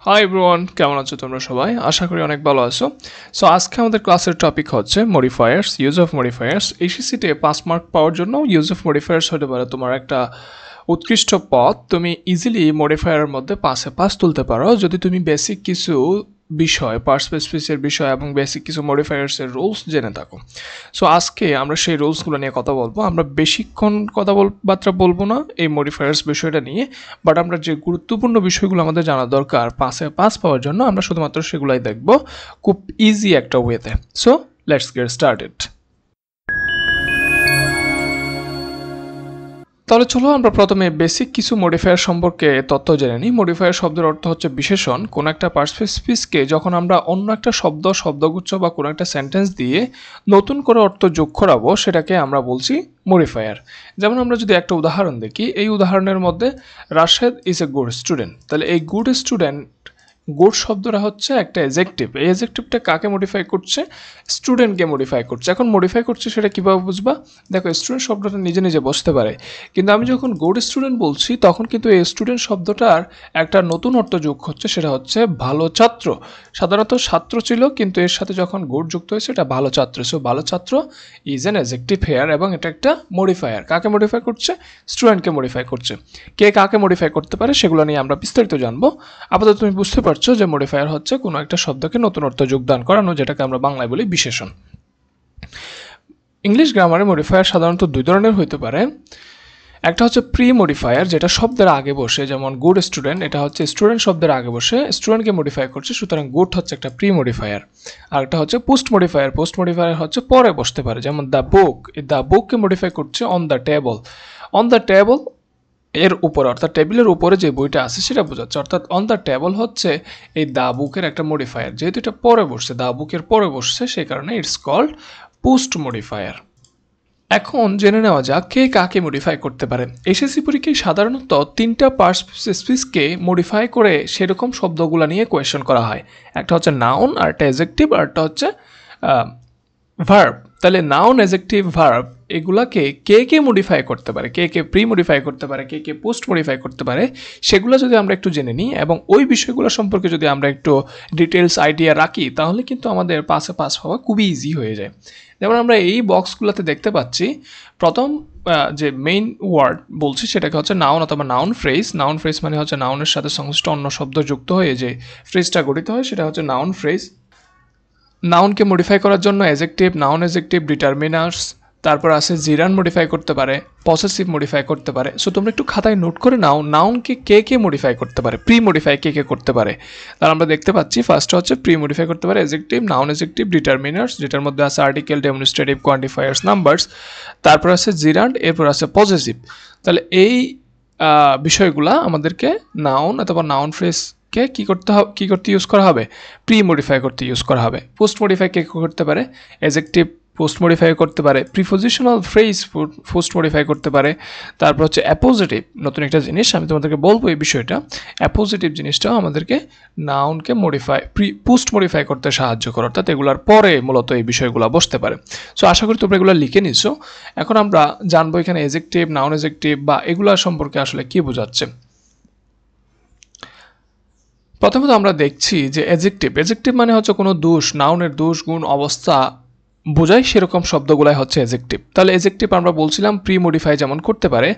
Hi everyone, কেমন আছো তোমরা সবাই? আশা করি অনেক ভালো আছো। সো আজকে আমাদের ক্লাসের টপিক হচ্ছে মডিফায়ার্স, ইউজ অফ মডিফায়ার্স। এইচএসসিতে 5 মার্ক পাওয়ার জন্য ইউজ অফ মডিফায়ার্স হতে পারে তোমার একটা উৎকৃষ্ট পথ। তুমি ইজিলি মডিফায়ারের মধ্যে 5-এ 5 তুলতে পারো যদি তুমি বেসিক কিছু বিষয়, পার্সপেসিসের বিষয় এবং বেসিক কিছু মডিফায়ার্সের রুলস জেনে থাকো। সো আজকে আমরা সেই রুলসগুলো নিয়ে কথা বলবো। আমরা বেশিক্ষণ বার্তা বলবো না এই মডিফায়ার্স বিষয়টা নিয়ে, বাট আমরা যে গুরুত্বপূর্ণ বিষয়গুলো আমাদের জানা দরকার 5-এ 5 পাওয়ার জন্য আমরা শুধুমাত্র সেগুলাই দেখব খুব ইজি একটা ওয়েতে। So let's get started. তাহলে চলো আমরা প্রথমে বেসিক কিছু মডিফায়ার সম্পর্কে তথ্য জেনে নিই। মডিফায়ার শব্দের অর্থ হচ্ছে বিশেষণ। কোনো একটা পার্সপেসিসকে যখন আমরা অন্য একটা শব্দগুচ্ছ বা কোনো একটা সেন্টেন্স দিয়ে নতুন করে অর্থ যোগ করাবো সেটাকে আমরা বলছি মডিফায়ার। যেমন আমরা যদি একটা উদাহরণ দেখি, এই উদাহরণের মধ্যে Rashed is a good student. তাহলে এই গুড স্টুডেন্ট, গুড শব্দটা হচ্ছে একটা এজেক্টিভ। এই এজেক্টিভটা কাকে মডিফাই করছে? স্টুডেন্টকে মডিফাই করছে। এখন মডিফাই করছে সেটা কীভাবে বুঝবা? দেখো, স্টুডেন্ট শব্দটা নিজে নিজে বসতে পারে, কিন্তু আমি যখন গুড স্টুডেন্ট বলছি তখন কিন্তু এই স্টুডেন্ট শব্দটার একটা নতুন অর্থ যোগ হচ্ছে, সেটা হচ্ছে ভালো ছাত্র। সাধারণত ছাত্র ছিল, কিন্তু এর সাথে যখন গুড যুক্ত হয়েছে এটা ভালো ছাত্র। সো ভালো ছাত্র ইজ অ্যান এজেক্টিভ হেয়ার, এবং এটা একটা মডিফায়ার। কাকে মডিফাই করছে? স্টুডেন্টকে মডিফাই করছে। কে কাকে মডিফাই করতে পারে সেগুলো নিয়ে আমরা বিস্তারিত জানবো। আপাতত তুমি বুঝতে পারছো যে মডিফায়ার হচ্ছে কোনো একটা শব্দকে নতুন অর্থ যোগদান করানো, যেটাকে আমরা বাংলায় বলি বিশেষণ। ইংলিশ গ্রামারে মডিফায়ার সাধারণত দুই ধরনের হইতে পারে। একটা হচ্ছে প্রি মডিফায়ার, যেটা শব্দের আগে বসে, যেমন গুড স্টুডেন্ট, এটা হচ্ছে স্টুডেন্ট শব্দের আগে বসে স্টুডেন্টকে মডিফাই করছে, সুতরাং গুড হচ্ছে একটা প্রি মডিফায়ার। আর একটা হচ্ছে পোস্ট মডিফায়ার। পোস্ট মডিফায়ার হচ্ছে পরে বসতে পারে, যেমন দ্য বুক, দ্য বুককে মডিফাই করছে on the table. On the table এর উপরে, অর্থাৎ টেবিলের উপরে যে বইটা আছে সেটা বোঝাচ্ছে। অর্থাৎ অন দ্য টেবল হচ্ছে এই দা বুকের একটা মডিফায়ার। যেহেতু এটা পরে বসছে, দা বুকের পরে বসছে, সেই কারণে ইটস কল্ড পোস্ট মডিফায়ার। এখন জেনে নেওয়া যাক কে কাকে মডিফাই করতে পারে। এসএসসি পরীক্ষায় সাধারণত 3টা পার্সপেসিসকে মডিফাই করে সেরকম শব্দগুলো নিয়ে কোয়েশ্চেন করা হয়। একটা হচ্ছে নাউন, আর একটা অ্যাডজেক্টিভ, আর একটা হচ্ছে ভার্ব। তাহলে নাউন, অ্যাডজেক্টিভ, ভার্ব এগুলাকে কে কে মডিফাই করতে পারে, কে কে প্রি মডিফাই করতে পারে, কে কে পোস্ট মডিফাই করতে পারে, সেগুলো যদি আমরা একটু জেনে নিই এবং ওই বিষয়গুলো সম্পর্কে যদি আমরা একটু ডিটেলস আইডিয়া রাখি, তাহলে কিন্তু আমাদের 5-এ 5 হওয়া খুবই ইজি হয়ে যায়। যেমন আমরা এই বক্সগুলোতে দেখতে পাচ্ছি, প্রথম যে মেইন ওয়ার্ড বলছি সেটাকে হচ্ছে নাউন অথবা নাউন ফ্রেজ। নাউন ফ্রেজ মানে হচ্ছে নাউনের সাথে সংশ্লিষ্ট অন্য শব্দ যুক্ত হয়ে যে ফ্রেজটা গঠিত হয় সেটা হচ্ছে নাউন ফ্রেজ। নাউনকে মডিফাই করার জন্য অ্যাডজেক্টিভ, নাউন অ্যাডজেক্টিভ, ডিটারমিনার্স, তারপর আছে জিরান মডিফাই করতে পারে, পসেসিভ মডিফাই করতে পারে। সো তোমরা একটু খাতায় নোট করে নাও, নাউনকে কে কে মডিফাই করতে পারে, প্রি মডিফাই কে কে করতে পারে। তাহলে আমরা দেখতে পাচ্ছি ফার্স্ট হচ্ছে প্রি মডিফাই করতে পারে অ্যাডজেক্টিভ, নাউন অ্যাডজেক্টিভ, ডিটারমিনার্স, যেটার মধ্যে আছে আর্টিকেল, ডেমনস্ট্রেটিভ, কোয়ান্টিফায়ার্স, নাম্বারস। তারপর আছে জিরান্ড, এরপর আছে পসেসিভ। তাহলে এই বিষয়গুলা আমাদেরকে নাউন অথবা নাউন ফ্রেজ কে কী করতে ইউজ করা হবে? প্রি মডিফাই করতে ইউজ করা হবে। পোস্ট মডিফাই কে করতে পারে? অ্যাডজেক্টিভ পোস্ট মডিফাই করতে পারে, প্রিপোজিশনাল ফ্রেজ পোস্ট মডিফাই করতে পারে। তারপর হচ্ছে অ্যাপোজিটিভ, নতুন একটা জিনিস আমি তোমাদেরকে বলবো এই বিষয়টা। অ্যাপোজিটিভ জিনিসটাও আমাদেরকে নাউনকে পোস্ট মডিফাই করতে সাহায্য করে, অর্থাৎ এগুলোর পরে মূলত এই বিষয়গুলো বসতে পারে। সো আশা করি তোমরা এগুলো লিখে নিছো। এখন আমরা জানবো এখানে অ্যাডজেক্টিভ, নাউন অ্যাডজেক্টিভ বা এগুলা সম্পর্কে আসলে কি বোঝাচ্ছে। প্রথমত আমরা দেখছি যে অ্যাডজেক্টিভ মানে হচ্ছে কোনো দোষ, নাউনের দোষ, গুণ, অবস্থা বোঝায় সেরকম শব্দগুলাই হচ্ছে অ্যাডজেক্টিভ। তাহলে অ্যাডজেক্টিভ আমরা বলছিলাম প্রি মডিফাই যেমন করতে পারে,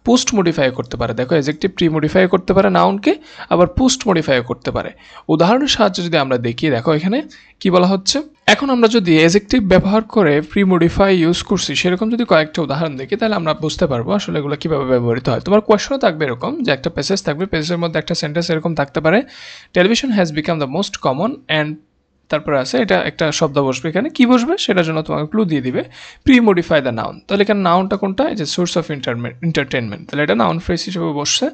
পোস্ট মডিফাই করতে পারে। দেখো, অ্যাডজেক্টিভ প্রি মডিফাই করতে পারে নাউনকে, আবার পোস্ট মডিফাই করতে পারে। উদাহরণের সাহায্যে যদি আমরা দেখি, দেখো এখানে কি বলা হচ্ছে। এখন আমরা যদি অ্যাডজেক্টিভ ব্যবহার করে প্রি মডিফাই ইউজ করছি সেরকম যদি কয়েকটা উদাহরণ দেখি, তাহলে আমরা বুঝতে পারবো আসলে এগুলো কীভাবে ব্যবহৃত হয়। তোমার কোয়েশ্চনও থাকবে এরকম যে একটা প্যাসেজ থাকবে, প্যাসেজের মধ্যে একটা সেন্টেন্স এরকম থাকতে পারে, television has become the most common and তারপরে আছে এটা একটা শব্দ বসবে, এখানে কি বসবে সেটার জন্য তোমাকে ক্লু দিয়ে দিবে, প্রি মডিফাই দ্য নাউন। তাহলে এখানে নাউনটা কোনটা? এই যে সোর্স অফ এন্টারটেনমেন্ট, তাহলে এটা নাউন ফ্রেজ হিসেবে বসছে।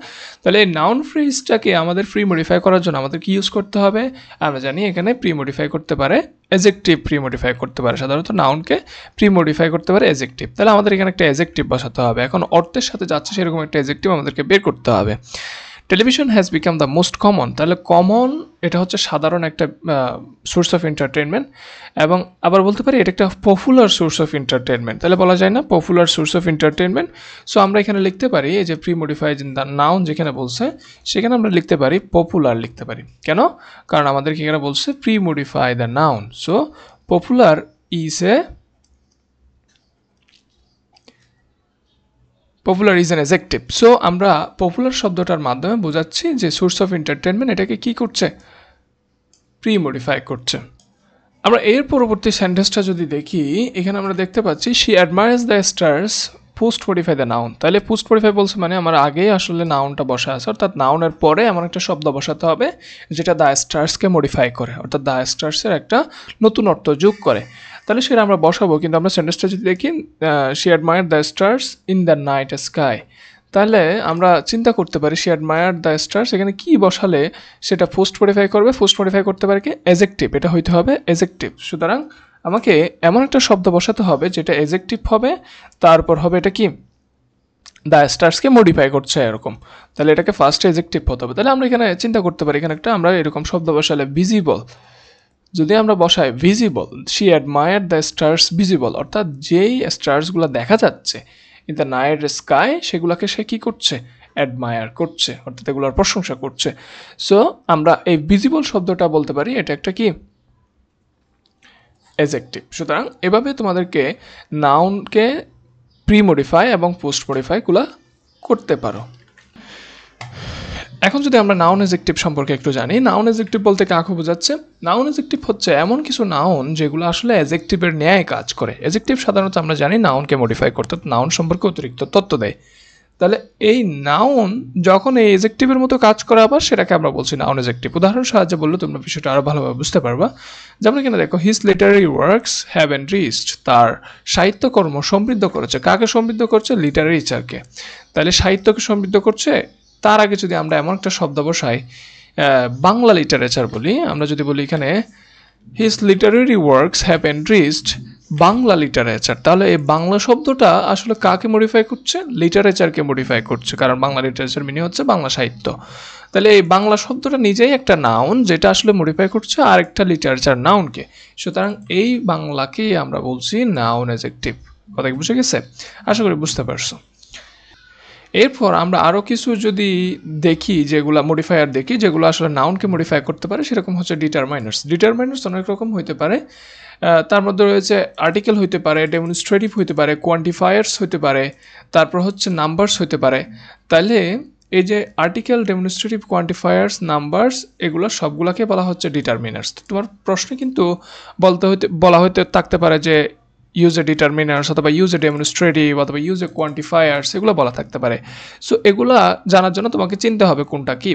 তাহলে এই নাউন ফ্রেজটাকে আমাদের প্রি মডিফাই করার জন্য আমাদের কি ইউজ করতে হবে? আমরা জানি এখানে প্রি মডিফাই করতে পারে অ্যাডজেক্টিভ, প্রি মডিফাই করতে পারে সাধারণত নাউনকে, প্রি মডিফাই করতে পারে অ্যাডজেক্টিভ। তাহলে আমাদের এখানে একটা অ্যাডজেক্টিভ বসাতে হবে। এখন অর্থের সাথে যাচ্ছে সেরকম একটা অ্যাডজেক্টিভ আমাদেরকে বের করতে হবে। Television has become the most common, তাহলে কমন এটা হচ্ছে সাধারণ একটা সোর্স অফ এন্টারটেনমেন্ট, এবং আবার বলতে পারি এটা একটা পপুলার সোর্স অফ এন্টারটেনমেন্ট। তাহলে বলা যায় না popular source of entertainment. So আমরা এখানে লিখতে পারি এই যে pre modified in the noun যেখানে বলছে সেখানে আমরা লিখতে পারি পপুলার লিখতে পারি। কেন? কারণ আমাদেরকে এখানে বলছে pre modify the noun. So popular is an adjective. So আমরা পপুলার শব্দটার মাধ্যমে বোঝাচ্ছি যে সোর্স অফ এন্টারটেনমেন্ট এটাকে কি করছে, প্রি মডিফাই করছে। আমরা এর পরবর্তী সেন্টেন্সটা যদি দেখি, এখানে আমরা দেখতে পাচ্ছি she admires the stars post modify the noun. তাহলে পোস্ট মডিফাই বলছে মানে আমার আগেই আসলে নাউনটা বসা আছে, অর্থাৎ নাউনের পরে আমার একটা শব্দ বসাতে হবে যেটা দ্য স্টার্সকে মডিফাই করে, অর্থাৎ দ্য স্টার্সের একটা নতুন অর্থ যোগ করে। তাহলে সেটা আমরা বসাবো, কিন্তু আমরা সেন্টেন্সটা যদি দেখি she admire the stars in the night sky, তাহলে আমরা চিন্তা করতে পারি শি অ্যাডমায়ার দ্য স্টার্স এখানে কি বসালে সেটা পোস্ট মডিফাই করবে। পোস্ট মডিফাই করতে পারে কি অ্যাডজেক্টিভ, এটা হইতে হবে অ্যাডজেক্টিভ। সুতরাং আমাকে এমন একটা শব্দ বসাতে হবে যেটা অ্যাডজেক্টিভ হবে, তারপর হবে এটা কি দ্য স্টার্সকে মডিফাই করছে এরকম। তাহলে এটাকে ফার্স্ট অ্যাডজেক্টিভ হতে হবে। তাহলে আমরা এখানে চিন্তা করতে পারি এখানে একটা আমরা এরকম শব্দ বসালে ভিজিবল, যদি আমরা বসাই visible, she admire the stars visible, অর্থাৎ যেই স্টার্সগুলো দেখা যাচ্ছে ইন দ্য নাইট স্কাই সেগুলোকে সে কী করছে, অ্যাডমায়ার করছে, অর্থাৎ এগুলোর প্রশংসা করছে। সো আমরা এই ভিজিবল শব্দটা বলতে পারি এটা একটা কি অ্যাডজেক্টিভ। সুতরাং এভাবে তোমাদেরকে নাউনকে প্রি মডিফাই এবং পোস্ট মডিফাইগুলো করতে পারো। এখন যদি আমরা নাউন অ্যাডজেক্টিভ সম্পর্কে একটু জানি, নাউন অ্যাডজেক্টিভ বলতে কাকে বোঝাচ্ছে? নাউন অ্যাডজেক্টিভ হচ্ছে এমন কিছু নাউন যেগুলো আসলে অ্যাডজেক্টিভের ন্যায় কাজ করে। অ্যাডজেক্টিভ সাধারণত আমরা জানি নাউনকে মডিফাই করতে, নাউন সম্পর্কে অতিরিক্ত তথ্য দেয়। তাহলে এই নাউন যখন এই অ্যাডজেক্টিভের মতো কাজ করে আবার সেটাকে আমরা বলছি নাউন অ্যাডজেক্টিভ। উদাহরণ সাহায্যে বললে তোমরা বিষয়টা আরও ভালোভাবে বুঝতে পারবা। যেমন এখানে দেখো his Literary works have enriched, তার সাহিত্যকর্ম সমৃদ্ধ করেছে। কাকে সমৃদ্ধ করছে? লিটারেচারকে। তাহলে সাহিত্যকে সমৃদ্ধ করছে। তার আগে যদি আমরা এমন একটা শব্দ বসাই বাংলা লিটারেচার বলি, আমরা যদি বলি এখানে his Literary works have enriched Bangla literature, তাহলে এই বাংলা শব্দটা আসলে কাকে মডিফাই করছে? লিটারেচারকে মডিফাই করছে, কারণ বাংলা লিটারেচার মিনি হচ্ছে বাংলা সাহিত্য। তাহলে এই বাংলা শব্দটা নিজেই একটা নাউন যেটা আসলে মডিফাই করছে আরেকটা লিটারেচার নাউনকে। সুতরাং এই বাংলাকেই আমরা বলছি নাউন অ্যাডজেক্টিভ। কথা কি বুঝে গেছে? আশা করি বুঝতে পারছো। এরপর আমরা আরও কিছু যদি দেখি যেগুলো মডিফায়ার দেখি যেগুলো আসলে নাউনকে মডিফাই করতে পারে, সেরকম হচ্ছে ডিটারমাইনার্স। ডিটারমাইনার্স অনেক রকম হইতে পারে, তার মধ্যে রয়েছে আর্টিকেল হইতে পারে, ডেমনস্ট্রেটিভ হইতে পারে, কোয়ান্টিফায়ার্স হইতে পারে, তারপর হচ্ছে নাম্বারস হইতে পারে। তাহলে এই যে আর্টিকেল, ডেমনস্ট্রেটিভ, কোয়ান্টিফায়ার্স, নাম্বারস এগুলো সবগুলোকে বলা হচ্ছে ডিটারমিনার্স। তোমার প্রশ্নে কিন্তু বলা হইতে থাকতে পারে যে ইউজ এ ডিটারমিনার্স অথবা ইউজ এ ডেমনস্ট্রেটিভ অথবা ইউজ এ কোয়ান্টিফায়ার্স, এগুলো বলা থাকতে পারে। সো এগুলা জানার জন্য তোমাকে চিনতে হবে কোনটা কি।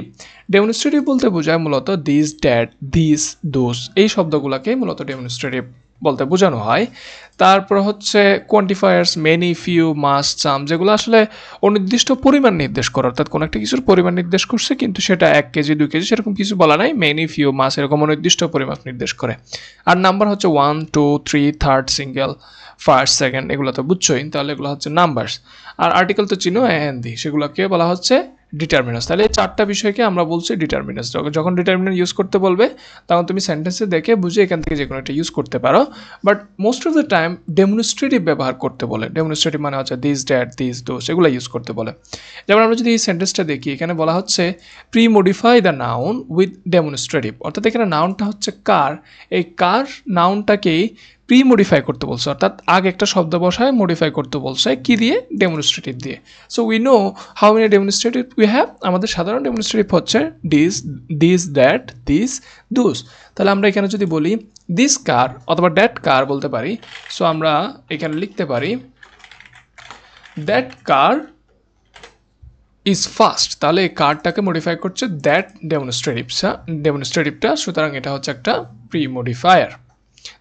ডেমনস্ট্রেটিভ বলতে বোঝায় মূলত দিস, দ্যাট, দিস, দোস, এই শব্দগুলোকে মূলত ডেমনস্ট্রেটিভ বলতে বোঝানো হয়। তারপর হচ্ছে কোয়ান্টিফায়ার্স, মেনি, ফিউ, মাস্ট, সাম, যেগুলো আসলে অনির্দিষ্ট পরিমাণ নির্দেশ করে, অর্থাৎ কোনো একটা কিছুর পরিমাণ নির্দেশ করছে কিন্তু সেটা 1 কেজি 2 কেজি সেরকম কিছু বলা নাই। মেনি, ফিউ, মাস এরকম অনির্দিষ্ট পরিমাণ নির্দেশ করে। আর নাম্বার হচ্ছে 1, 2, 3, থার্ড, সিঙ্গেল, ফার্স্ট, সেকেন্ড, এগুলো তো বুঝছোই। তাহলে এগুলো হচ্ছে নাম্বারস। আর আর্টিকেল তো চিনো, এন্দি, সেগুলোকে বলা হচ্ছে ডিটারমিনার্স। তাহলে এই 4টা বিষয়কে আমরা বলছি ডিটারমিনার্স। যখন ডিটারমিনার ইউজ করতে বলবে তখন তুমি সেন্টেন্সে দেখে বুঝে এখান থেকে যে কোনো একটা ইউজ করতে পারো। But most of the time demonstrative ব্যবহার করতে বলে। ডেমনস্ট্রেটিভ মানে হচ্ছে দিস, দ্যাট, দিস, দোস, এগুলো ইউজ করতে বলে। যেমন আমরা যদি এই সেন্টেন্সটা দেখি, এখানে বলা হচ্ছে pre modify the noun with demonstrative, অর্থাৎ এখানে নাউনটা হচ্ছে কার, এই কার নাউনটাকেই প্রি মডিফাই করতে বলছে, অর্থাৎ আগে একটা শব্দ বসায় মডিফাই করতে বলছে কি দিয়ে? ডেমনস্ট্রেটিভ দিয়ে। So we know how many demonstrative we have. আমাদের সাধারণ ডেমনস্ট্রেটিভ হচ্ছে দিস, দিস, দ্যাট, দিস, দোস। তাহলে আমরা এখানে যদি বলি দিস কার অথবা দ্যাট কার বলতে পারি। সো আমরা এখানে লিখতে পারি দ্যাট কার ইজ ফাস্ট। তাহলে এই কারটাকে মডিফাই করছে দ্যাট ডেমনস্ট্রেটিভটা। সুতরাং এটা হচ্ছে একটা প্রি মডিফায়ার।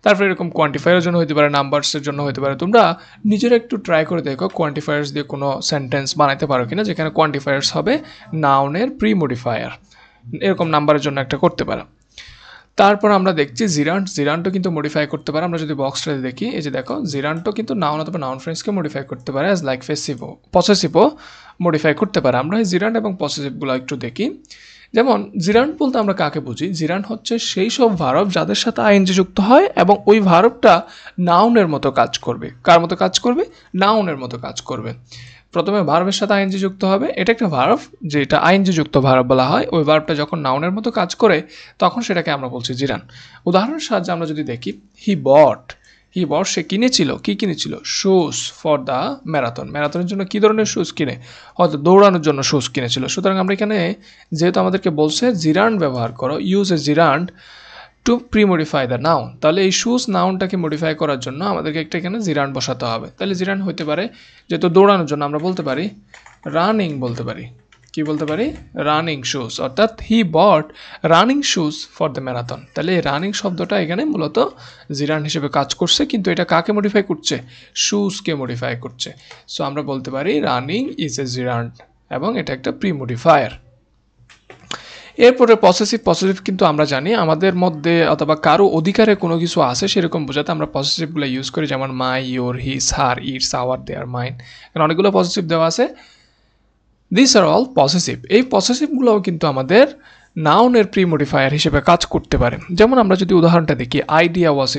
তারপরে এরকম কোয়ান্টিফায়ারের জন্য হতে পারে, নাম্বারসের জন্য হতে পারে। তোমরা নিজেরা একটু ট্রাই করে দেখো কোয়ান্টিফায়ার্স দিয়ে কোনো সেন্টেন্স বানাইতে পারো কিনা যেখানে কোয়ান্টিফায়ার্স হবে নাউনের প্রি মডিফায়ার। এরকম নাম্বারের জন্য একটা করতে পারো। তারপর আমরা দেখছি জিরান্টও কিন্তু মডিফাই করতে পারে। আমরা যদি বক্সটা দেখি, এই যে দেখো জিরান্টও কিন্তু নাউন অথবা নাউন ফ্রেজকে মডিফাই করতে পারে, অ্যাজ লাইক পসেসিভও মডিফাই করতে পারে। আমরা এই জিরান্ট এবং পসেসিভগুলো একটু দেখি। যেমন জিরান্ড বলতে আমরা কাকে বুঝি? জিরান্ড হচ্ছে সেই সব ভার্ব যাদের সাথে আইএনজি যুক্ত হয় এবং ওই ভার্বটা নাউনের মতো কাজ করবে। কার মতো কাজ করবে? নাউনের মতো কাজ করবে। প্রথমে ভার্বের সাথে আইএনজি যুক্ত হবে, এটা একটা ভার্ব যেটা আইএনজি যুক্ত ভার্ব বলা হয়। ওই ভার্বটা যখন নাউনের মতো কাজ করে তখন সেটাকে আমরা বলছি জিরান। উদাহরণের সাহায্যে আমরা যদি দেখি, হি বট সে কিনেছিল, কি কিনেছিল? Shoes for the marathon. ম্যারাথনের জন্য কি ধরনের শুজ কিনে? হয়তো দৌড়ানোর জন্য শুজ কিনেছিল। সুতরাং আমরা এখানে যেহেতু আমাদেরকে বলছে জিরান্ড ব্যবহার করো, use a gerund to premodify the noun, তাহলে এই শুজ নাউনটাকে মডিফাই করার জন্য আমাদেরকে একটা এখানে জিরান্ড বসাতে হবে। তাহলে জিরান্ড হতে পারে যেহেতু দৌড়ানোর জন্য আমরা বলতে পারি রানিং, বলতে পারি কি বলতে পারি? রানিং শুজ, অর্থাৎ he bought running shoes for the marathon. তাহলে এই রানিং শব্দটা এখানে মূলত জিরান্ড হিসেবে কাজ করছে, কিন্তু এটা কাকে মডিফাই করছে? শুজকে মডিফাই করছে। সো আমরা বলতে পারি রানিং ইজ এ জিরান্ড এবং এটা একটা প্রিমডিফায়ার। এরপরে পসেসিভ কিন্তু আমরা জানি আমাদের মধ্যে অথবা কারো অধিকারে কোনো কিছু আছে সেরকম বোঝাতে আমরা পসেসিভগুলো ইউজ করি, যেমন my, your, his, her, its, our, their, mine. কারণ অনেকগুলো পসেসিভ দেওয়া আছে। This are all possessive. এই পসেসিভগুলোও কিন্তু আমাদের নাউনের প্রিমডিফায়ার হিসেবে কাজ করতে পারে। যেমন আমরা যদি উদাহরণটা দেখি, আইডিয়া ওয়াজ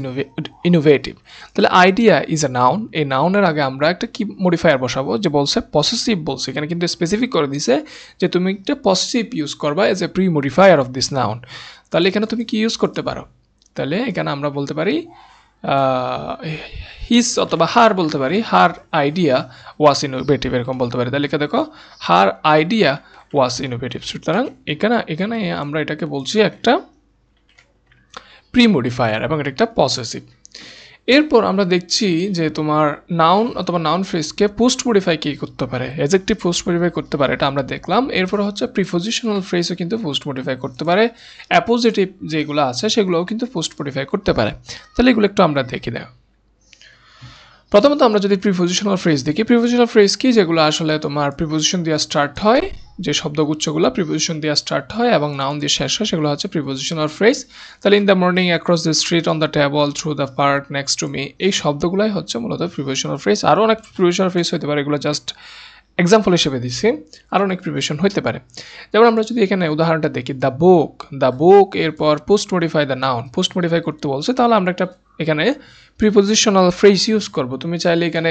ইনোভেটিভ, তাহলে আইডিয়া ইজ এ নাউন। এই নাউনের আগে আমরা একটা কি মডিফায়ার বসাবো, যে বলছে পসেসিভ বলছে, এখানে কিন্তু স্পেসিফিক করে দিছে যে তুমি একটা পসেসিভ ইউজ করবা as a premodifier of this noun. তাহলে এখানে তুমি কি ইউজ করতে পারো? তাহলে এখানে আমরা বলতে পারি হিজ অথবা হার বলতে পারি, হার আইডিয়া ওয়াজ ইনোভেটিভ, এরকম বলতে পারি। তাহলে দেখো হার আইডিয়া ওয়াজ ইনোভেটিভ। সুতরাং এখানে আমরা এটাকে বলছি একটা প্রিমডিফায়ার এবং এটা একটা পসেসিভ। এরপর আমরা দেখছি যে তোমার নাউন অথবা নাউন ফ্রেজকে পোস্ট মডিফাই কি করতে পারে, অ্যাডজেক্টিভ পোস্ট মডিফাই করতে পারে, এটা আমরা দেখলাম। এরপর হচ্ছে প্রিপোজিশনাল ফ্রেজও কিন্তু পোস্ট মডিফাই করতে পারে, অ্যাপোজিটিভ যেগুলো আছে সেগুলোও কিন্তু পোস্ট মডিফাই করতে পারে। তাহলে এগুলো একটু আমরা দেখি। দেখো, প্রথমত আমরা যদি প্রিপোজিশনাল ফ্রেজ দেখি, প্রিপোজিশনাল ফ্রেজ কি? যেগুলো আসলে তোমার প্রিপোজিশন দিয়ে স্টার্ট হয়, যে শব্দগুচ্ছগুলো প্রিপোজিশন দিয়ে স্টার্ট হয় এবং নাউন দিয়ে শেষ হয়, সেগুলো হচ্ছে প্রিপোজিশনাল ফ্রেজ। তাহলে in the morning, across the street, on the table, through the park, next to me, এই শব্দগুলাই হচ্ছে মূলত প্রিপোজিশনাল ফ্রেজ। আরও অনেক প্রিপোজিশনাল ফ্রেজ হতে পারে, এগুলো জাস্ট এক্সাম্পল হিসেবে দিচ্ছি, আরও অনেক প্রিপোজিশন হতে পারে। যেমন আমরা যদি এখানে উদাহরণটা দেখি, দ্য বুক, এরপর post modify the noun, post modify করতে বলছে, তাহলে আমরা একটা এখানে প্রিপোজিশনাল ফ্রেজ ইউজ করব। তুমি চাইলে এখানে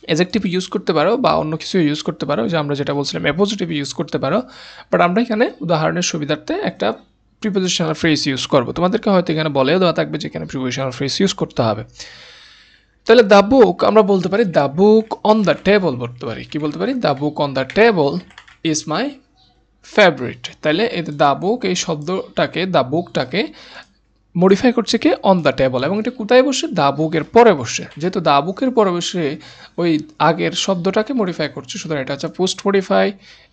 অ্যাডজেক্টিভ ইউজ করতে পারো বা অন্য কিছু ইউজ করতে পারো, যে আমরা যেটা বলছিলাম অ্যাপোজিটিভ ইউজ করতে পারো, বাট আমরা এখানে উদাহরণের সুবিধার্থে একটা প্রিপোজিশনাল ফ্রেজ ইউজ করব। তোমাদেরকে হয়তো এখানে বলেও দেওয়া থাকবে যে এখানে প্রিপোজিশনাল ফ্রেজ ইউজ করতে হবে। তাহলে দ্য বুক আমরা বলতে পারি the book on the table, বলতে পারি কি বলতে পারি? The book on the table is my favourite. তাহলে এই দ্য বুক, এই শব্দটাকে, দ্য বুকটাকে মডিফাই করছে কি? অন দ্য টেবল, এবং এটা কোথায় বসে? দা বুকের পরে বসে। যেহেতু দা বুকের পরে বসে ওই আগের শব্দটাকে মডিফাই করছে, সুতরাং এটা হচ্ছে পোস্ট মডিফাই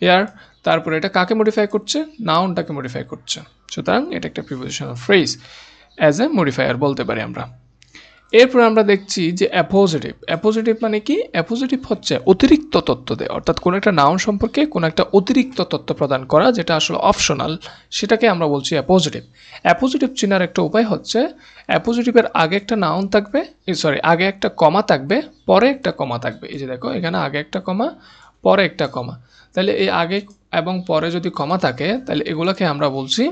এয়ার। তারপরে এটা কাকে মডিফাই করছে? নাউনটাকে মডিফাই করছে। সুতরাং এটা একটা prepositional phrase, as a modifier বলতে পারি আমরা। এরপর আমরা দেখছি যে অ্যাপোজিটিভ মানে কি? অ্যাপোজিটিভ হচ্ছে অতিরিক্ত তথ্য দেয়, অর্থাৎ কোনো একটা নাউন সম্পর্কে কোনো একটা অতিরিক্ত তথ্য প্রদান করা, যেটা আসলে অপশনাল, সেটাকে আমরা বলছি অ্যাপোজিটিভ চেনার একটা উপায় হচ্ছে, অ্যাপোজিটিভের আগে একটা নাউন থাকবে, আগে একটা কমা থাকবে, পরে একটা কমা থাকবে। এই যে দেখো, এখানে আগে একটা কমা, পরে একটা কমা। তাহলে এই আগে এবং পরে যদি কমা থাকে, তাহলে এগুলোকে আমরা বলছি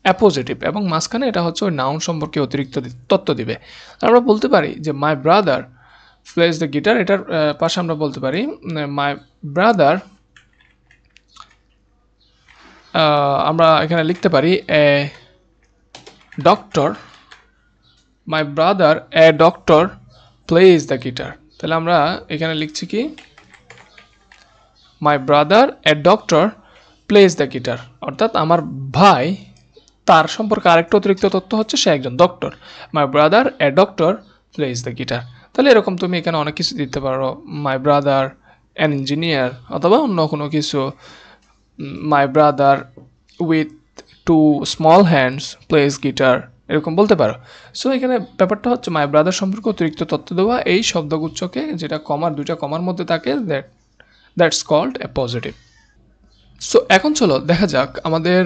অ্যাপোজিটিভ, এবং মাঝখানে এটা হচ্ছে ওই নাউন সম্পর্কে অতিরিক্ত তথ্য দিবে। আমরা বলতে পারি যে my brother plays the guitar, এটার পাশে আমরা বলতে পারি মাই ব্রাদার, আমরা এখানে লিখতে পারি a doctor, my brother a doctor plays the guitar. তাহলে আমরা এখানে লিখছি কি? My brother a doctor plays the guitar, অর্থাৎ আমার ভাই, তার সম্পর্কে আরেকটা অতিরিক্ত তথ্য হচ্ছে সে একজন doctor. My brother a doctor plays the guitar. তাহলে এরকম তুমি এখানে অনেক কিছু দিতে পারো, মাই ব্রাদার অ্যান ইঞ্জিনিয়ার, অথবা অন্য কোনো কিছু, my brother with 2 small hands plays guitar, এরকম বলতে পারো। সো এখানে ব্যাপারটা হচ্ছে মাই ব্রাদার সম্পর্কে অতিরিক্ত তথ্য দেওয়া, এই শব্দগুচ্ছকে যেটা দুইটা কমার মধ্যে থাকে, দ্যাটস কল্ড অ্যাপোজিটিভ। সো এখন চলো দেখা যাক আমাদের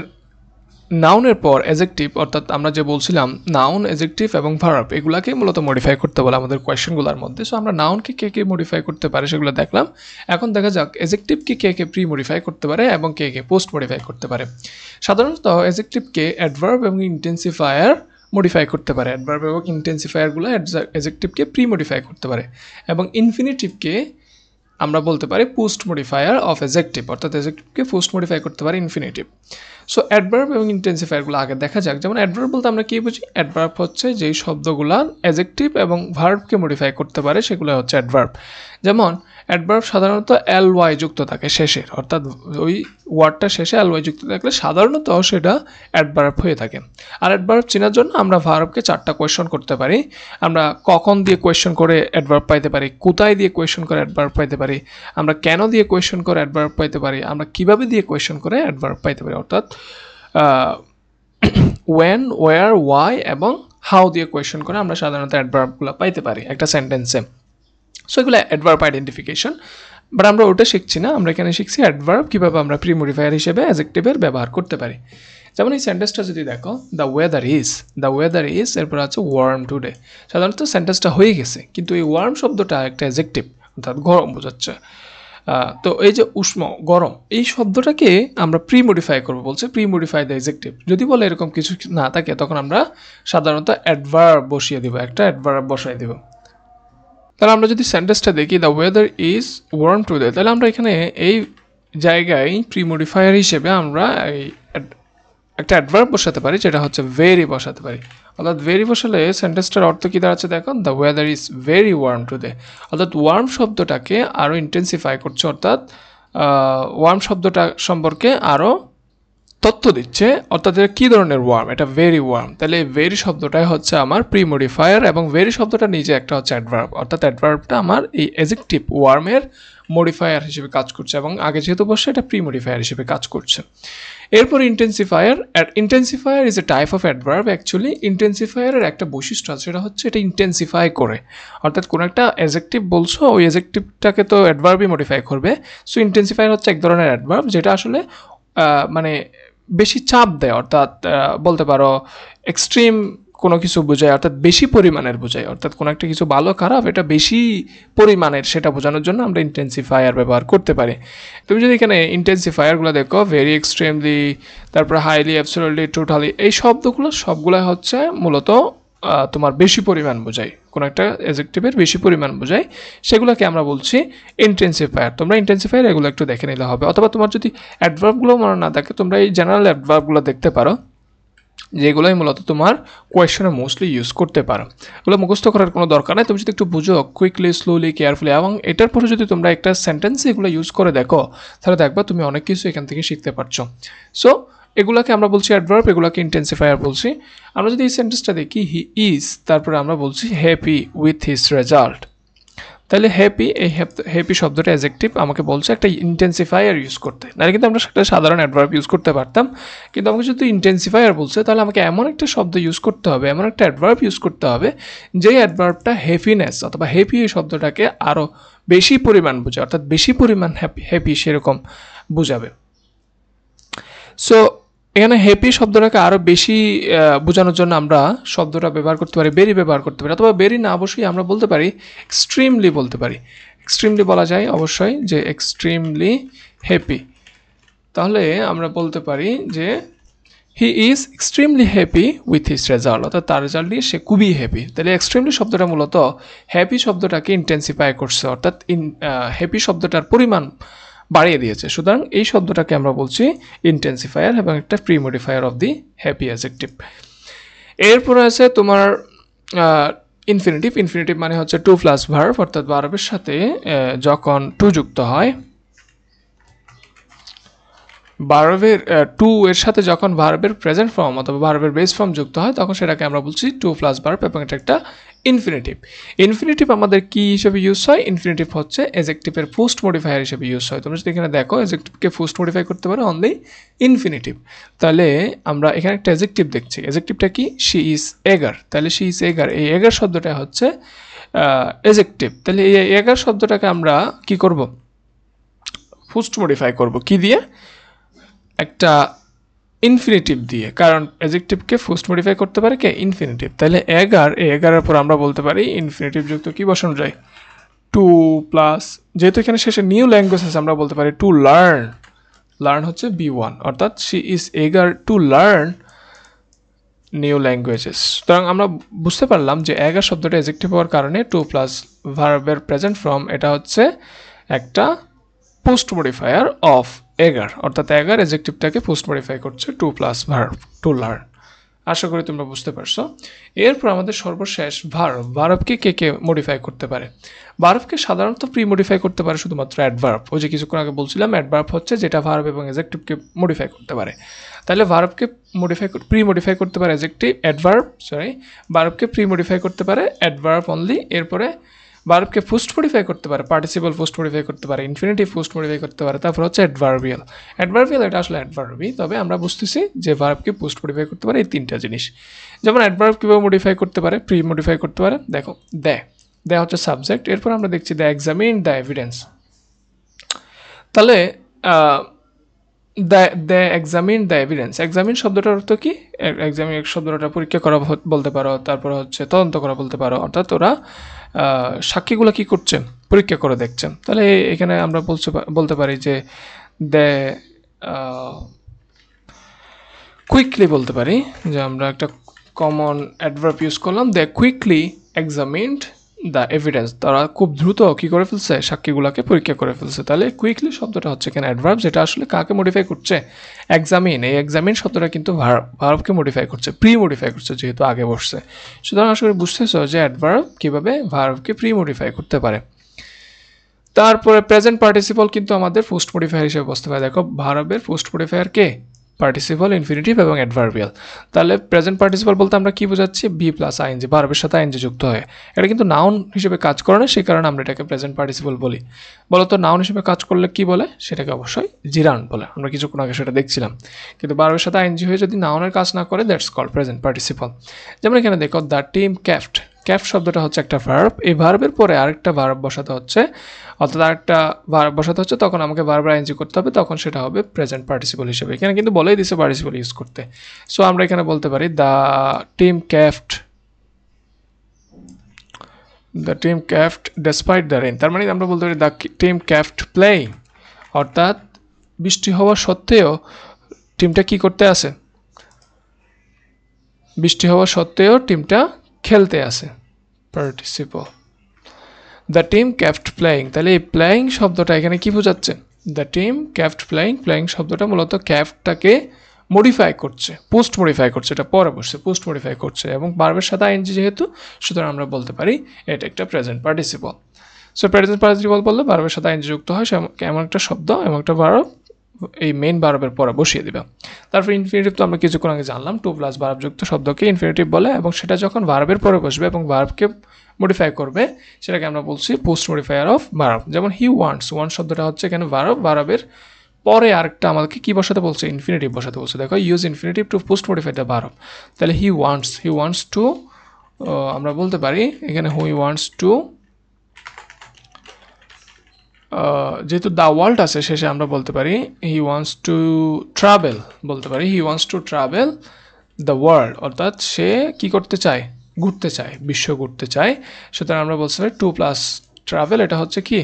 নাউনের পর অ্যাজেক্টিভ অর্থাৎ আমরা যে বলছিলাম নাউন অ্যাজেক্টিভ এবং ভার্ব এগুলাকে মূলত মডিফাই করতে বলে আমাদের কোয়েশ্চেনগুলোর মধ্যে। সো আমরা নাউনকে কে কে মডিফাই করতে পারে সেগুলো দেখলাম। এখন দেখা যাক অ্যাজেক্টিভকে কে কে প্রি মডিফাই করতে পারে এবং কে কে পোস্ট মডিফাই করতে পারে। সাধারণত অ্যাজেক্টিভকে অ্যাডভার্ব এবং ইন্টেন্সিফায়ার মডিফাই করতে পারে। অ্যাডভার্ব এবং ইন্টেন্সিফায়ারগুলো অ্যাজেক্টিভকে প্রি মডিফাই করতে পারে এবং ইনফিনিটিভকে আমরা বলতে পারি পোস্ট মডিফায়ার অফ অ্যাজেক্টিভ, অর্থাৎ অ্যাজেক্টিভকে পোস্ট মডিফাই করতে পারে ইনফিনিটিভ। সো অ্যাডভার্ব এবং ইন্টেন্সিফায়ারগুলো আগে দেখা যাক। যেমন অ্যাডভার্ব বলতে আমরা কী বুঝি? অ্যাডভার্ব হচ্ছে যেই শব্দগুলো অ্যাজেক্টিভ এবং ভার্বকে মডিফাই করতে পারে সেগুলো হচ্ছে অ্যাডভার্ব। যেমন অ্যাডভার্ব সাধারণত ly যুক্ত থাকে শেষের, অর্থাৎ ওই ওয়ার্ডটা শেষে ly যুক্ত থাকলে সাধারণত সেটা অ্যাডভার্ব হয়ে থাকে। আর অ্যাডভার্ব চেনার জন্য আমরা ভার্বকে 4টা কোয়েশ্চন করতে পারি। আমরা কখন দিয়ে কোয়েশ্চন করে অ্যাডভার্ব পাইতে পারি, কোথায় দিয়ে কোয়েশ্চন করে অ্যাডভার্ব পাইতে পারি, আমরা কেন দিয়ে কোয়েশ্চন করে অ্যাডভার্ব পাইতে পারি, আমরা কিভাবে দিয়ে কোয়েশ্চন করে অ্যাডভার্ব পাইতে পারি, অর্থাৎ when, where, why এবং how দিয়ে কোয়েশ্চন করে আমরা সাধারণত অ্যাডভার্বগুলো পাইতে পারি একটা সেন্টেন্সে। সো এগুলো অ্যাডভার্ব আইডেন্টিফিকেশন, বাট আমরা ওটা শিখছি না। আমরা এখানে শিখছি অ্যাডভার্ব কীভাবে আমরা প্রি মডিফায়ার হিসেবে অ্যাজেক্টিভের ব্যবহার করতে পারি। যেমন এই সেন্টেন্সটা যদি দেখো, দ্য ওয়েদার ইজ এরপর আছে ওয়ার্ম টুডে। সাধারণত সেন্টেন্সটা হয়ে গেছে, কিন্তু এই ওয়ার্ম শব্দটা একটা অ্যাজেক্টিভ, অর্থাৎ গরম বোঝাচ্ছে। তো এই যে উষ্ণ গরম এই শব্দটাকে আমরা প্রি মডিফাই করবো বলছে, প্রি মডিফাই দ্য অ্যাডজেক্টিভ। যদি বলে এরকম কিছু না থাকে তখন আমরা সাধারণত অ্যাডভার্ব বসিয়ে দিব, একটা অ্যাডভার্ব বসাই দিব। তাহলে আমরা যদি সেন্টেন্সটা দেখি the weather is warm today, তাহলে আমরা এখানে এই জায়গায় প্রি মডিফায়ার হিসেবে আমরা এই একটা অ্যাডভার্ব বসাতে পারি, যেটা হচ্ছে ভেরি বসাতে পারি। অর্থাৎ ভেরি বসালে সেন্টেন্সটার অর্থ কী দাঁড়াচ্ছে দেখো, the weather is very warm today. অর্থাৎ ওয়ার্ম শব্দটাকে আরও ইন্টেন্সিফাই করছে, অর্থাৎ ওয়ার্ম শব্দটা সম্পর্কে আরও তথ্য দিচ্ছে, অর্থাৎ এটা কী ধরনের ওয়ার্ম, এটা ভেরি ওয়ার্ম। তাহলে এই ভেরি শব্দটাই হচ্ছে আমার প্রি মডিফায়ার এবং ভেরি শব্দটা নিজে একটা হচ্ছে অ্যাডভার্ব, অর্থাৎ অ্যাডভার্বটা আমার এই অ্যাজেক্টিভ ওয়ার্মের মডিফায়ার হিসেবে কাজ করছে এবং আগে যেহেতু বসে এটা প্রি মডিফায়ার হিসেবে কাজ করছে। এরপর intensifier is a type of adverb. Actually ইন্টেন্সিফায়ারের একটা বৈশিষ্ট্য আছে, সেটা হচ্ছে এটা ইন্টেন্সিফাই করে, অর্থাৎ কোনো একটা অ্যাজেক্টিভ বলছো ওই অ্যাজেক্টিভটাকে তো অ্যাডভার্বই মডিফাই করবে। সো ইন্টেন্সিফায়ার হচ্ছে এক ধরনের অ্যাডভার্ব যেটা আসলে মানে বেশি চাপ দেয়, অর্থাৎ বলতে পারো এক্সট্রিম কোনো কিছু বোঝায়, অর্থাৎ বেশি পরিমাণের বোঝায়, অর্থাৎ কোনো একটা কিছু ভালো খারাপ এটা বেশি পরিমাণের সেটা বোঝানোর জন্য আমরা ইন্টেন্সিফায়ার ব্যবহার করতে পারি। তুমি যদি এখানে ইন্টেন্সিফায়ারগুলো দেখো, ভেরি, এক্সট্রিমলি, তারপর হাইলি, অ্যাবসোলিউটলি, টোটালি, এই শব্দগুলো সবগুলো হচ্ছে মূলত তোমার বেশি পরিমাণ বোঝায়, কোনো একটা অ্যাডজেক্টিভের বেশি পরিমাণ বোঝায়, সেগুলোকে আমরা বলছি ইন্টেন্সিফায়ার। তোমরা ইন্টেন্সিফায়ার এগুলো একটু দেখে নিলে হবে, অথবা তোমার যদি অ্যাডভার্বগুলো মনে না থাকে তোমরা এই জেনারেল অ্যাডভার্বগুলো দেখতে পারো, যেগুলোই মূলত তোমার কোয়েশ্চনে মোস্টলি ইউজ করতে পারো। এগুলো মুখস্থ করার কোনো দরকার নেই, তুমি যদি একটু বুঝো কুইকলি, স্লোলি, কেয়ারফুলি, এবং এটার পরে যদি তোমরা একটা সেন্টেন্সে এগুলো ইউজ করে দেখো তাহলে দেখবা তুমি অনেক কিছু এখান থেকে শিখতে পারছো। সো এগুলোকে আমরা বলছি অ্যাডভার্ব, এগুলোকে ইন্টেন্সিফায়ার বলছি। আমরা যদি এই সেন্টেন্সটা দেখি, হি ইজ, তারপরে আমরা বলছি হ্যাপি উইথ হিজ রেজাল্ট। তাহলে হ্যাপি, এই হ্যাপি শব্দটা অ্যাডজেক্টিভ আমাকে বলছে একটা ইন্টেন্সিফায়ার ইউজ করতে, নাহলে কিন্তু আমরা একটা সাধারণ অ্যাডভার্ব ইউজ করতে পারতাম। কিন্তু আমাকে যদি ইন্টেন্সিফায়ার বলছে তাহলে আমাকে এমন একটা শব্দ ইউজ করতে হবে, এমন একটা অ্যাডভার্ব ইউজ করতে হবে যেই অ্যাডভার্বটা হ্যাপিনেস অথবা হ্যাপি এই শব্দটাকে আরও বেশি পরিমাণ বোঝায়, অর্থাৎ বেশি পরিমাণ হ্যাপি সেরকম বোঝাবে। সো এখানে হ্যাপি শব্দটাকে আরও বেশি বোঝানোর জন্য আমরা শব্দটা ব্যবহার করতে পারি, ভেরি ব্যবহার করতে পারি, অথবা ভেরি না অবশ্যই আমরা বলতে পারি এক্সট্রিমলি বলতে পারি। এক্সট্রিমলি বলা যায় অবশ্যই যে এক্সট্রিমলি হ্যাপি। তাহলে আমরা বলতে পারি যে he is extremely happy with his result, অর্থাৎ তার রেজাল্ট নিয়ে সে খুবই হ্যাপি। তাহলে এক্সট্রিমলি শব্দটা মূলত হ্যাপি শব্দটাকে ইন্টেন্সিফাই করছে, অর্থাৎ হ্যাপি শব্দটার পরিমাণ বাড়িয়ে দিয়েছে। সুতরাং এই শব্দটাকে আমরা বলছি ইন্টেন্সিফায়ার এবং একটা pre modifier of the happy adjective. এরপরে আছে তোমার ইনফিনিটিভ। ইনফিনিটিভ মানে হচ্ছে টু প্লাস ভার্ব, অর্থাৎ ভার্বের সাথে যখন টু যুক্ত হয়, ভার্বের টু এর সাথে যখন ভার্বের প্রেজেন্ট ফর্ম অথবা ভার্বের বেস ফর্ম যুক্ত হয় তখন সেটাকে আমরা বলছি টু প্লাস ভার্ব এবং এটা একটা ইনফিনিটিভ। ইনফিনিটিভ আমাদের কি হিসেবে ইউজ হয়? ইনফিনিটিভ হচ্ছে অ্যাডজেক্টিভের পোস্ট মডিফায়ার হিসেবে ইউজ হয়। তোমরা যদি এখানে দেখো অ্যাডজেক্টিভকে পোস্ট মডিফাই করতে পারো অনলি ইনফিনিটিভ। তাহলে আমরা এখানে একটা অ্যাডজেক্টিভ দেখছি, অ্যাডজেক্টিভটা কি? শি ইজ এগার। তাহলে শি ইজ এগার, এই এগার শব্দটা হচ্ছে অ্যাডজেক্টিভ। তাহলে এই এগার শব্দটাকে আমরা কি করব? পোস্ট মডিফাই করব কি দিয়ে? একটা ইনফিনিটিভ দিয়ে, কারণ অ্যাডজেক্টিভকে পোস্ট মডিফাই করতে পারে কে? ইনফিনিটিভ। তাহলে এগার, এই এগারের পর আমরা বলতে পারি ইনফিনিটিভ যুক্ত কি বসানো যায়? টু প্লাস, যেহেতু এখানে শেষে নিউ ল্যাঙ্গুয়েজ আছে আমরা বলতে পারি টু লার্ন। লার্ন হচ্ছে B1, অর্থাৎ শি ইজ এগার টু লার্ন নিউ ল্যাঙ্গুয়েজেস। সুতরাং আমরা বুঝতে পারলাম যে এগার শব্দটা অ্যাডজেক্টিভ হওয়ার কারণে টু প্লাস ভার্বের প্রেজেন্ট ফর্ম, এটা হচ্ছে একটা পোস্ট মডিফায়ার অফ এগার, অর্থাৎ এগার অ্যাডজেক্টিভটাকে পোস্ট মডিফাই করছে to plus verb to learn. আশা করি তোমরা বুঝতে পারছো। এরপর আমাদের সর্বশেষ ভার্ব। ভার্বকে কে কে মডিফাই করতে পারে? ভার্বকে সাধারণত প্রি মডিফাই করতে পারে শুধুমাত্র অ্যাডভার্ব। ওই যে কিছুক্ষণ আগে বলছিলাম অ্যাডভার্ব হচ্ছে যেটা ভার্ব এবং অ্যাডজেক্টিভকে মডিফাই করতে পারে। তাহলে ভার্বকে প্রি মডিফাই করতে পারে ভার্বকে প্রি মডিফাই করতে পারে অ্যাডভার্ব অনলি। এরপরে ভার্বকে পোস্ট মডিফাই করতে পারে পার্টিসিপল পোস্ট মডিফাই করতে পারে, ইনফিনিটিভ পোস্ট মডিফাই করতে পারে। তারপর হচ্ছে অ্যাডভার্বিয়াল। এটা আসলে অ্যাডভার্বই, তবে আমরা বুঝতেছি যে ভার্বকে পোস্ট মডিফাই করতে পারে এই তিনটা জিনিস। যেমন অ্যাডভার্ব কীভাবে মডিফাই করতে পারে? প্রি মডিফাই করতে পারে। দেখো দ্য হচ্ছে সাবজেক্ট, এরপর আমরা দেখছি দ্য এক্সামিন দ্য এভিডেন্স। তাহলে the examine the evidence, examine শব্দটার অর্থ কি? এক্সামিন শব্দটা পরীক্ষা করা বলতে পারো, তারপর হচ্ছে তদন্ত করা বলতে পারো, অর্থাৎ ওরা সাক্ষীগুলো কি করছে? পরীক্ষা করে দেখছে। তাহলে এখানে আমরা বলতে পারি যে দ্য কুইকলি বলতে পারি, যে আমরা একটা কমন অ্যাডভার্ব ইউজ করলাম, the quickly examined the evidence. তারা খুব দ্রুত কী করে ফেলছে? সাক্ষীগুলোকে পরীক্ষা করে ফেলছে। তাহলে কুইকলি শব্দটা হচ্ছে এখানে অ্যাডভার্ব, যেটা আসলে কাকে মডিফাই করছে? এক্সামিন। এই এক্সামিন শব্দটা কিন্তু ভার্বকে মডিফাই করছে, প্রি মডিফাই করছে, যেহেতু আগে বসছে। সুতরাং আশা করি বুঝতেছো যে অ্যাডভার্ব কীভাবে ভার্বকে প্রি মডিফাই করতে পারে। তারপরে প্রেজেন্ট পার্টিসিপল কিন্তু আমাদের পোস্ট মডিফায়ার হিসেবে বসতে পারে। দেখো ভার্বের পোস্ট মডিফায়ার কে? পার্টিসিপল, ইনফিনিটিভ এবং অ্যাডভার্বিয়াল। তাহলে প্রেজেন্ট পার্টিসিপল বলতে আমরা কি বোঝাচ্ছি? বি প্লাস আইএনজি, ভার্বের সাথে আইএনজি যুক্ত হয়। এটা কিন্তু নাউন হিসেবে কাজ করে না, সেই কারণে আমরা এটাকে প্রেজেন্ট পার্টিসিপল বলি। বলতো নাউন হিসেবে কাজ করলে কি বলে? সেটাকে অবশ্যই জিরান বলে। আমরা কিছুক্ষণ আগে সেটা দেখছিলাম। কিন্তু ভার্বের সাথে আইএনজি হয়ে যদি নাউনের কাজ না করে, দ্যাটস কল্ড প্রেজেন্ট পার্টিসিপল। যেমন এখানে দেখো দ্য টিম ক্যাফট। ক্যাফট শব্দটা হচ্ছে একটা ভার্ব, এই ভার্বের পরে আরেকটা ভার্ব বসাতে হচ্ছে, অর্থাৎ আরেকটা ভার্ব বসাতে হচ্ছে, তখন আমাকে ভার্বের আইএনজি করতে হবে, তখন সেটা হবে প্রেজেন্ট পার্টিসিপল হিসেবে। এখানে কিন্তু বলেই দিছে পার্টিসিপল ইউজ করতে। সো আমরা এখানে বলতে পারি the team kept despite the rain. তার মানে আমরা বলতে পারি দ্য টিম ক্যাফট প্লেইং, অর্থাৎ বৃষ্টি হওয়া সত্ত্বেও টিমটা কি করতে আছে? বৃষ্টি হওয়া সত্ত্বেও টিমটা খেলতে আছে, পার্টিসিপল। দ্য টিম ক্যাফট প্লেয়িং, তাহলে এই প্লেয়িং শব্দটা এখানে কি বোঝাচ্ছে? দ্য টিম ক্যাফট প্লেয়িং শব্দটা মূলত ক্যাফটটাকে মডিফাই করছে, পোস্ট মডিফাই করছে, এটা পরে বসছে, পোস্ট মডিফাই করছে, এবং ভার্বের সাথে আইএনজি যেহেতু, সুতরাং আমরা বলতে পারি এটা একটা present participle. So present participle বললে ভার্বের সাথে আইএনজি যুক্ত হয়, এমন একটা শব্দ, এমন একটা ভার্ব এই মেইন ভার্বের পরে বসিয়ে দিবে। তারপর ইনফিনিটিভ তো আমরা কিছুক্ষণ আগে জানলাম, টু প্লাস ভার্ব যুক্ত শব্দকে ইনফিনিটিভ বলে, এবং সেটা যখন ভার্বের পরে বসবে এবং ভার্বকে মডিফাই করবে, সেটাকে আমরা বলছি পোস্ট মডিফায়ার অফ ভার্ব। যেমন হি ওয়ান্টস, শব্দটা হচ্ছে এখানে ভার্ব, ভার্বের পরে আরেকটা আমাদেরকে কি বসাতে বলছে? ইনফিনিটিভ বসাতে বলছে। দেখো use infinitive to post modify the verb. তাহলে হি ওয়ান্টস টু, আমরা বলতে পারি এখানে হি ওয়ান্টস টু, যেহেতু দ্য ওয়ার্ল্ড আছে শেষে, আমরা বলতে পারি হি ওয়ান্টস টু ট্রাভেল, বলতে পারি he wants to travel the world, অর্থাৎ সে কি করতে চায়? ঘুরতে চায়, বিশ্ব ঘুরতে চায়। সুতরাং আমরা বলতে পারি টু প্লাস ট্রাভেল, এটা হচ্ছে কি?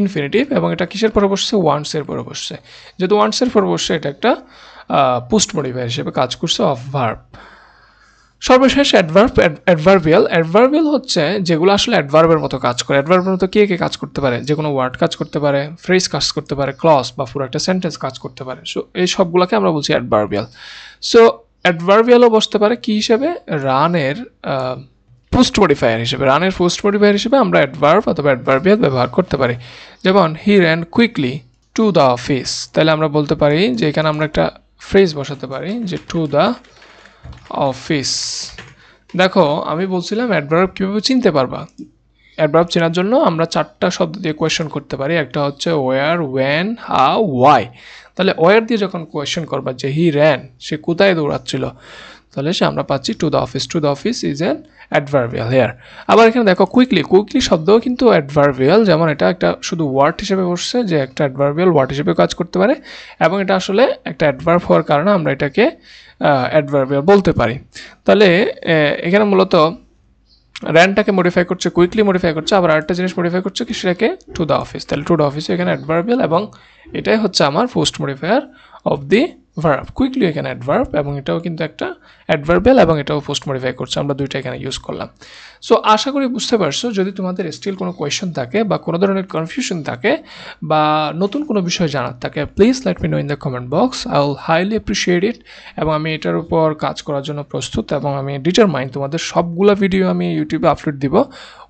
ইনফিনিটিভ, এবং এটা কিসের পরে বসছে? ওয়ান্টসের পরে বসছে। যেহেতু ওয়ান্টসের পরে বসছে, এটা একটা পোস্ট মডিফায়ার হিসেবে কাজ করছে অফ ভার্ব। সর্বশেষ অ্যাডভার্বিয়াল হচ্ছে যেগুলো আসলে অ্যাডভার্বের মতো কাজ করে। অ্যাডভার্বের মতো কে কাজ করতে পারে? যে কোনো ওয়ার্ড কাজ করতে পারে, ফ্রেজ কাজ করতে পারে, ক্লজ বা পুরো একটা সেন্টেন্স কাজ করতে পারে। সো এই সবগুলোকে আমরা বলছি অ্যাডভার্বিয়াল। সো অ্যাডভার্বিয়ালও বসতে পারে কি হিসেবে? রানের পোস্ট মডিফায়ার হিসেবে। রানের পোস্ট মডিফায়ার হিসেবে আমরা অ্যাডভার্ব অথবা অ্যাডভার্বিয়াল ব্যবহার করতে পারি। যেমন he ran quickly to the office, তাহলে আমরা বলতে পারি যে এখানে আমরা একটা ফ্রেজ বসাতে পারি যে টু দ্য অফিস। দেখো আমি বলছিলাম অ্যাডভার্ব কীভাবে চিনতে পারবা। অ্যাডভার্ব চেনার জন্য আমরা চারটা শব্দ দিয়ে কোয়েশ্চেন করতে পারি। একটা হচ্ছে ওয়ার, ওয়েন, হাউ, ওয়াই। তাহলে ওয়ার দিয়ে যখন কোয়েশ্চেন করবা যে হি র্যান, সে কোথায় দৌড়াচ্ছিল, তাহলে সে আমরা পাচ্ছি to the office is an adverbial here. আবার এখানে দেখো কুইকলি শব্দও কিন্তু অ্যাডভার্বিয়াল, যেমন এটা একটা শুধু ওয়ার্ড হিসেবে বসছে যে একটা অ্যাডভার্বিয়াল ওয়ার্ড হিসেবে কাজ করতে পারে, এবং এটা আসলে একটা অ্যাডভার্ব হওয়ার কারণে আমরা এটাকে অ্যাডভার্বিয়াল বলতে পারি। তাহলে এখানে মূলত র্যানটাকে মডিফাই করছে, কুইকলি মডিফাই করছে, আবার আরেকটা জিনিস মডিফাই করছে কি সেটাকে টু দ্য অফিস। তাহলে টু দ্য অফিস এখানে অ্যাডভার্বিয়াল, এবং এটাই হচ্ছে আমার post modifier of the verb. Quickly এখানে অ্যাডভার্ব, এবং এটাও কিন্তু একটা অ্যাডভার্বিয়াল, এবং এটাও পোস্ট মডিফাই করছে। আমরা দুইটা এখানে ইউজ করলাম। সো আশা করি বুঝতে পারছো। যদি তোমাদের স্টিল কোনো কোয়েশ্চেন থাকে বা কোনো ধরনের কনফিউশন থাকে বা নতুন কোনো বিষয় জানার থাকে, please let me no in the comment box. I will highly appreciate it. এবং আমি এটার উপর কাজ করার জন্য প্রস্তুত, এবং আমি ডিটারমাইন্ড তোমাদের সবগুলো ভিডিও আমি ইউটিউবে আপলোড দিব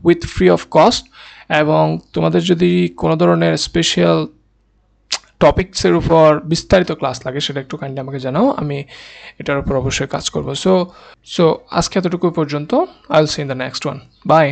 উইথ ফ্রি অফ কস্ট। এবং তোমাদের যদি কোনো ধরনের স্পেশাল টপিক্সের উপর বিস্তারিত ক্লাস লাগে সেটা একটু কাইন্ডলি আমাকে জানাও, আমি এটার উপর অবশ্যই কাজ করব। সো আজকে এতটুকু পর্যন্ত। I will see in the next one. By.